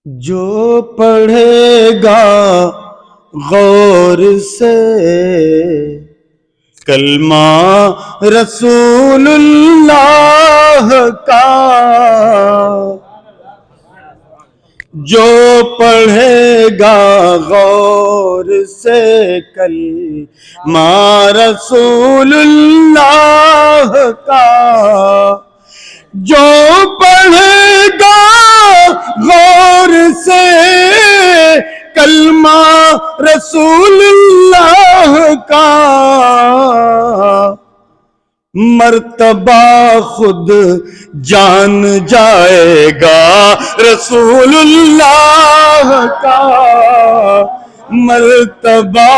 جو پڑھے گا غور سے کلمہ رسول اللہ کا، جو پڑھے گا غور سے کلمہ رسول اللہ کا، جو پڑھے گا غور سے کلمہ رسول اللہ کا، مرتبہ خود جان جائے گا رسول اللہ کا، مرتبہ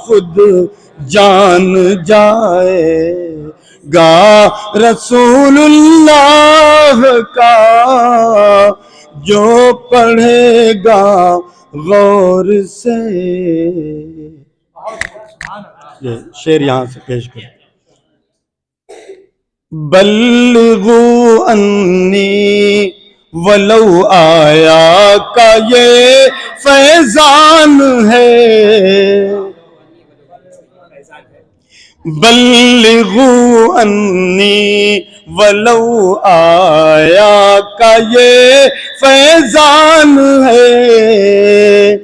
خود جان جائے گا رسول اللہ کا، جو پڑھے گا غور سے۔ یہ شعر یہاں سے پیش کریں۔ بلغوا انی ولو آیا کا یہ فیضان ہے، بلغوا انی ولو آیا کا یہ فیضان ہے،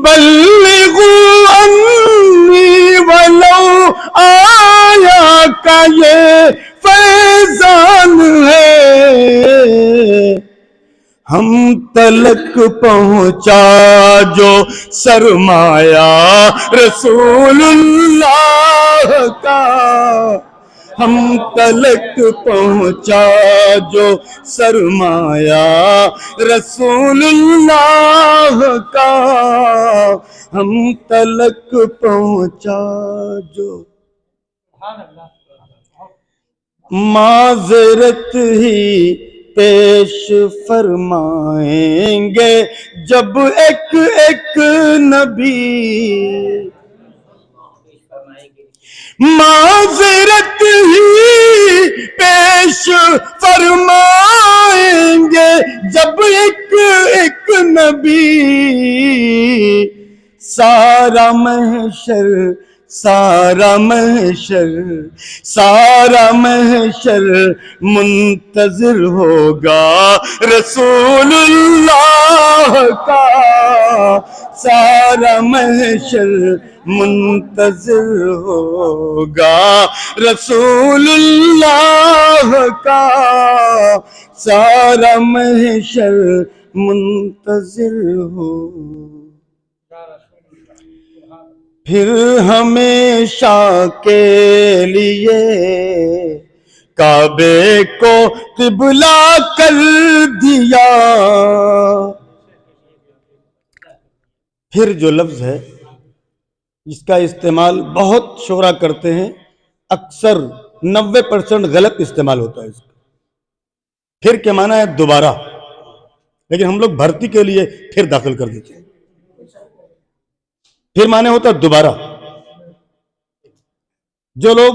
بلغوا انی ولو آیا کا یہ فیضان ہے، ہم تلک پہنچا جو سرمایہ رسول اللہ کا، ہم تلک پہنچا جو سرمایہ رسول اللہ کا، ہم تلک پہنچا جو، معذرت ہی پیش فرمائیں گے جب ایک ایک نبی، معذرت ہی پیش فرمائیں گے جب ایک ایک نبی، سارا محشر سارا محشر سارا محشر منتظر ہوگا رسول اللہ کا، سارا محشر منتظر ہوگا رسول اللہ کا، سارا محشر منتظر ہوگا، پھر ہمیشہ کے لیے کعبے کو قبلہ کر دیا۔ پھر جو لفظ ہے اس کا استعمال بہت شعراء کرتے ہیں، اکثر 90% غلط استعمال ہوتا ہے اس کا۔ پھر کے معنی ہے دوبارہ، لیکن ہم لوگ بھرتی کے لیے پھر داخل کر دیتے ہیں۔ پھر معنی ہوتا ہے دوبارہ۔ جو لوگ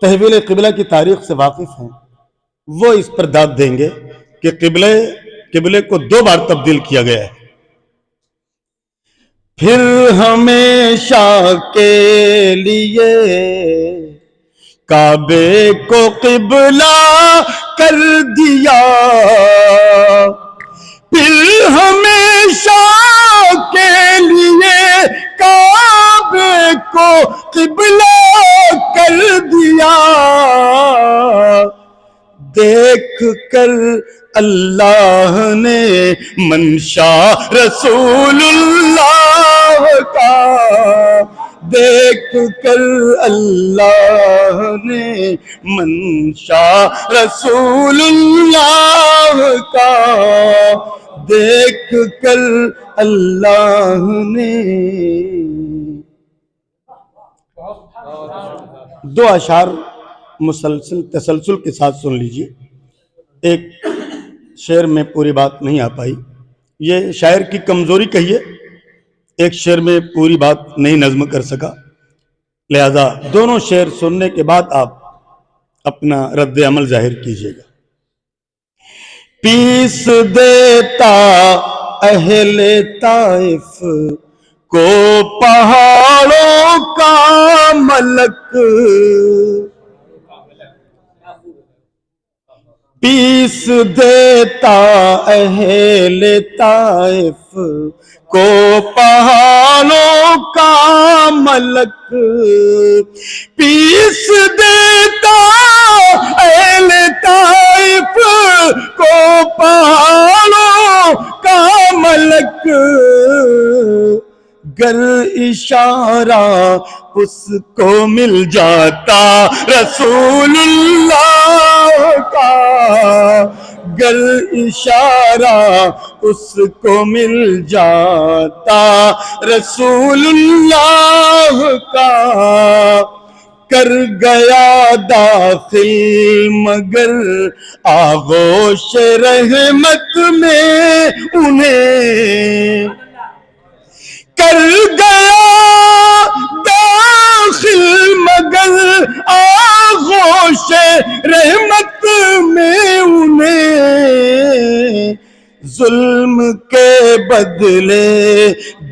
تحویل قبلہ کی تاریخ سے واقف ہیں وہ اس پر داد دیں گے کہ قبلے کو 2 بار تبدیل کیا گیا ہے۔ پھر ہمیشہ کے لیے کعبے کو قبلہ کر دیا، پھر ہمیشہ کے لیے کعبے کو قبلہ کر دیا، دیکھ کر اللہ نے منشا رسول اللہ کا، دیکھ کر اللہ نے منشا رسول اللہ کا، دیکھ کر اللہ نے۔ 2 اشعار تسلسل کے ساتھ سن لیجئے، ایک شعر میں پوری بات نہیں آ پائی، یہ شاعر کی کمزوری کہیے، ایک شعر میں پوری بات نہیں نظم کر سکا، لہذا دونوں شعر سننے کے بعد آپ اپنا رد عمل ظاہر کیجئے گا۔ پیس دیتا اہل طائف کو پہاڑوں کا ملک، پیس دیتا اہل طائف کو پہاڑوں کا ملک، پیس دیتا اہل طائف کو پہاڑوں کا ملک، گر اشارہ اس کو مل جاتا رسول اللہ کا، گر اشارہ اس کو مل جاتا رسول اللہ کا، کر گیا داخل مگر آغوش رحمت میں انہیں، کر گیا داخل مگر آغوش رحمت میں انہیں، ظلم کے بدلے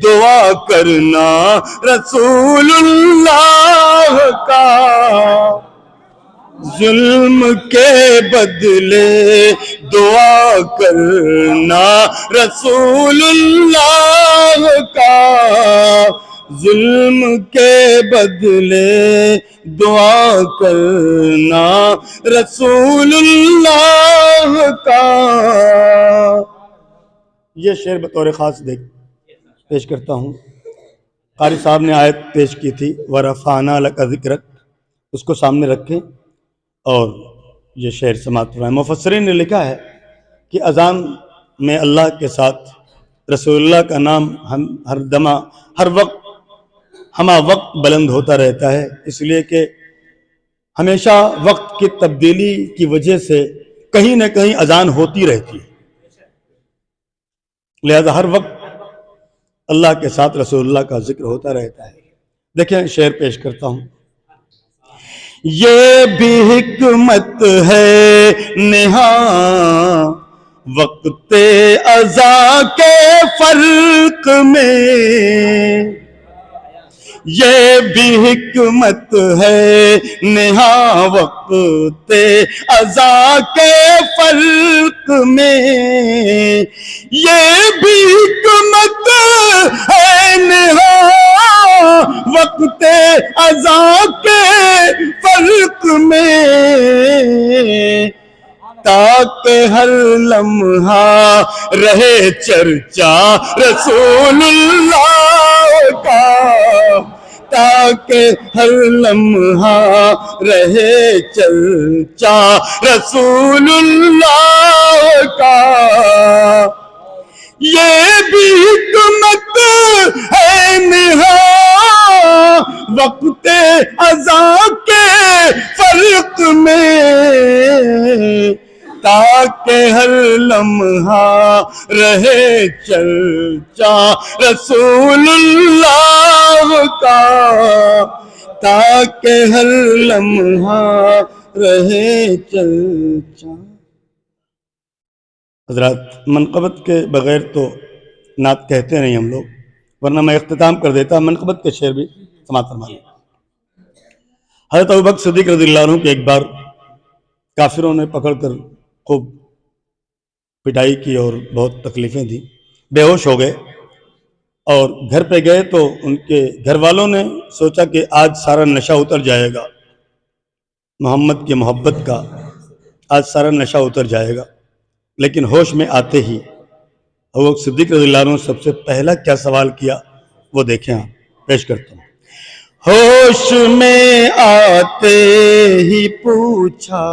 دعا کرنا رسول اللہ کا، ظلم کے بدلے دعا کرنا رسول اللہ کا، ظلم کے بدلے دعا کرنا رسول اللہ کا۔ یہ شعر بطور خاص پیش کرتا ہوں۔ قاری صاحب نے آیت پیش کی تھی وَرَفَعْنَا لَكَ ذِكْرَكَ، اس کو سامنے رکھیں اور یہ شعر سماعت فرمائیں۔ مفسرین نے لکھا ہے کہ اذان میں اللہ کے ساتھ رسول اللہ کا نام ہر وقت ہمہ وقت بلند ہوتا رہتا ہے، اس لیے کہ ہمیشہ وقت کی تبدیلی کی وجہ سے کہیں نہ کہیں اذان ہوتی رہتی ہے، لہذا ہر وقت اللہ کے ساتھ رسول اللہ کا ذکر ہوتا رہتا ہے۔ دیکھیں شعر پیش کرتا ہوں۔ یہ بھی حکمت ہے نہاں وقت اذاں کے فرق میں، یہ بھی حکمت ہے نہاں وقت اذاں کے فرق میں، یہ بھی حکمت ہے نہاں وقت اذاں کے فرق میں، تاکہ ہر لمحہ رہے چرچا رسول اللہ کا، تاکہ ہر لمحہ رہے چرچا رسول اللہ کا، یہ بھی حکمت ہے نہاں وقت اذاں کے فرق میں، تاکہ ہر لمحہ رہے چرچا رسول اللہ کا، تاکہ ہر لمحہ رہے چرچا۔ حضرات منقبت کے بغیر تو نعت کہتے نہیں ہم لوگ، ورنہ میں اختتام کر دیتا، منقبت کے شعر بھی سماعت فرمائیں۔ حضرت ابوبکر صدیق رضی اللہ عنہ کے ایک بار کافروں نے پکڑ کر خوب پٹائی کی اور بہت تکلیفیں دی، بے ہوش ہو گئے اور گھر پہ گئے تو ان کے گھر والوں نے سوچا کہ آج سارا نشہ اتر جائے گا، محمد کی محبت کا آج سارا نشہ اتر جائے گا، لیکن ہوش میں آتے ہی ابوبکر صدیق رضی اللہ عنہ سب سے پہلا کیا سوال کیا وہ دیکھیں، آپ پیش کرتا ہوں۔ ہوش میں آتے ہی پوچھا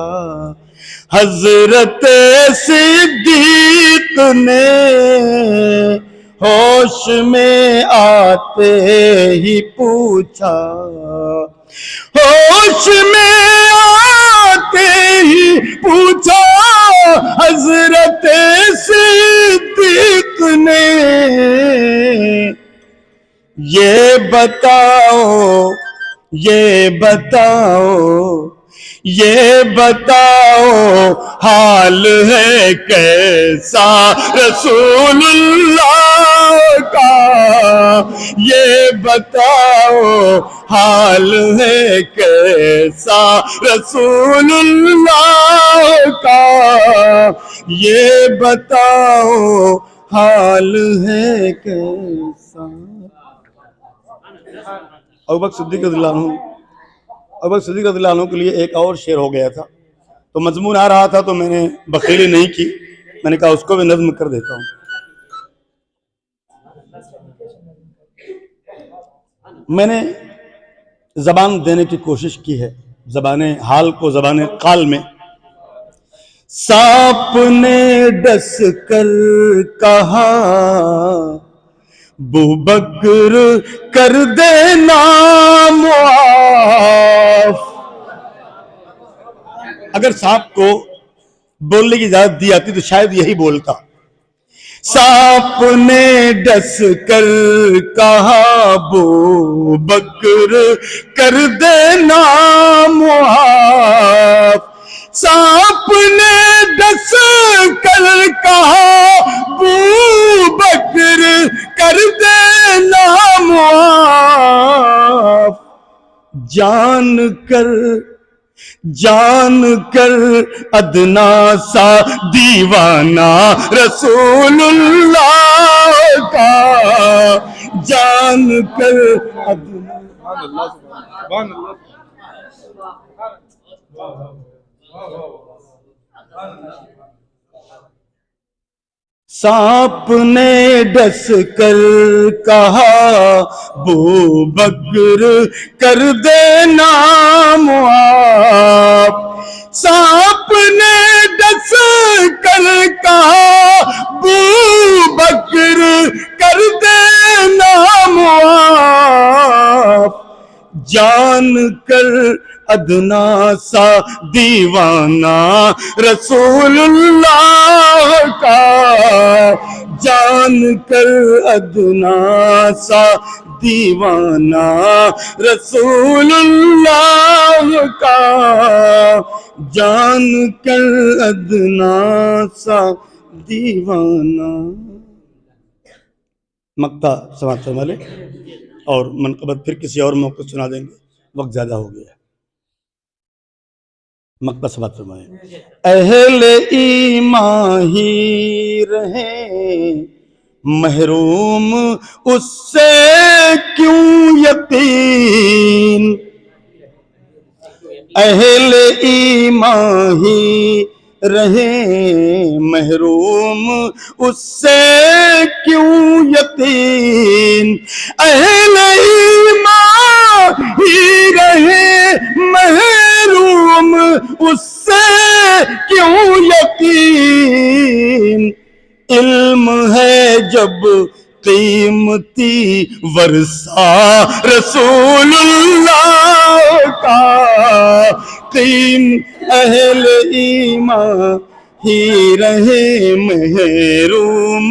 حضرت صدیق نے، ہوش میں آتے ہی پوچھا، ہوش میں آتے ہی پوچھا حضرت صدیق نے، یہ بتاؤ یہ بتاؤ حال ہے کیسا رسول اللہ کا، یہ بتاؤ حال ہے کیسا رسول اللہ کا، یہ بتاؤ حال ہے کیسا۔ ابوبکر صدیق رضی اللہ عنہ کے لیے ایک اور شعر ہو گیا تھا، تو مضمون آ رہا تھا تو میں نے بخیلی نہیں کی، میں نے کہا اس کو بھی نظم کر دیتا ہوں۔ میں نے زبان دینے کی کوشش کی ہے، زبان حال کو زبان قال میں۔ سانپ نے ڈس کر کہا ابوبکر کر دینا معاف۔ اگر سانپ کو بولنے کی اجازت دی آتی تو شاید یہی بولتا۔ سانپ نے ڈس کر کہا ابوبکر کر دینا معاف، سانپ نے ڈس کر کہا ابوبکر کر دینا معاف، جان کر ادنا سا دیوانہ رسول اللہ کا، جان کر ادنا۔ سانپ نے ڈس کر کہا ابوبکر کر دینا معاف، سانپ نے ڈس کر کہا ابوبکر کر دینا معاف، جان کر ادنا سا دیوانہ رسول اللہ کا، جان کر ادنا سا دیوانہ رسول اللہ کا، جان کر ادنا سا دیوانہ۔ مقطع سماعت فرما لیں اور منقبت پھر کسی اور موقع سنا دیں گے، وقت زیادہ ہو گیا ہے۔ مقطع سماعت فرمائیں۔ اہل ایمان ہی رہیں محروم اس سے کیوں یقین، اہل ایمان ہی رہیں محروم اس سے کیوں یقین، اہل ایمان ہی رہیں محروم اس سے کیوں یقین، علم ہے جب قیمتی ورثہ رسول اللہ کا، اہل ایمان ہی رہے محروم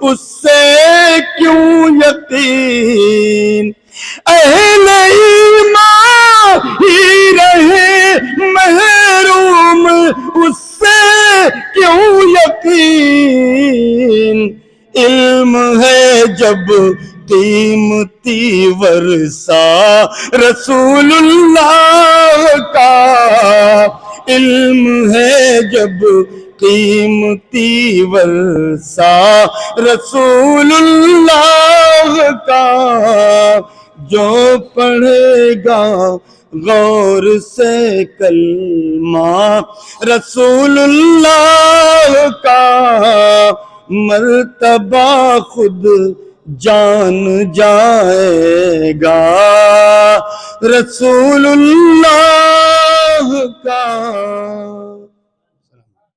اس سے کیوں یقین، اہل ایمان ہی رہے محروم اس سے کیوں یقین، علم ہے جب قیمتی ورثہ رسول اللہ کا، علم ہے جب قیمتی ورثہ رسول اللہ کا، جو پڑھے گا غور سے کلمہ رسول اللہ کا، مرتبہ خود جان جائے گا رسول اللہ کا۔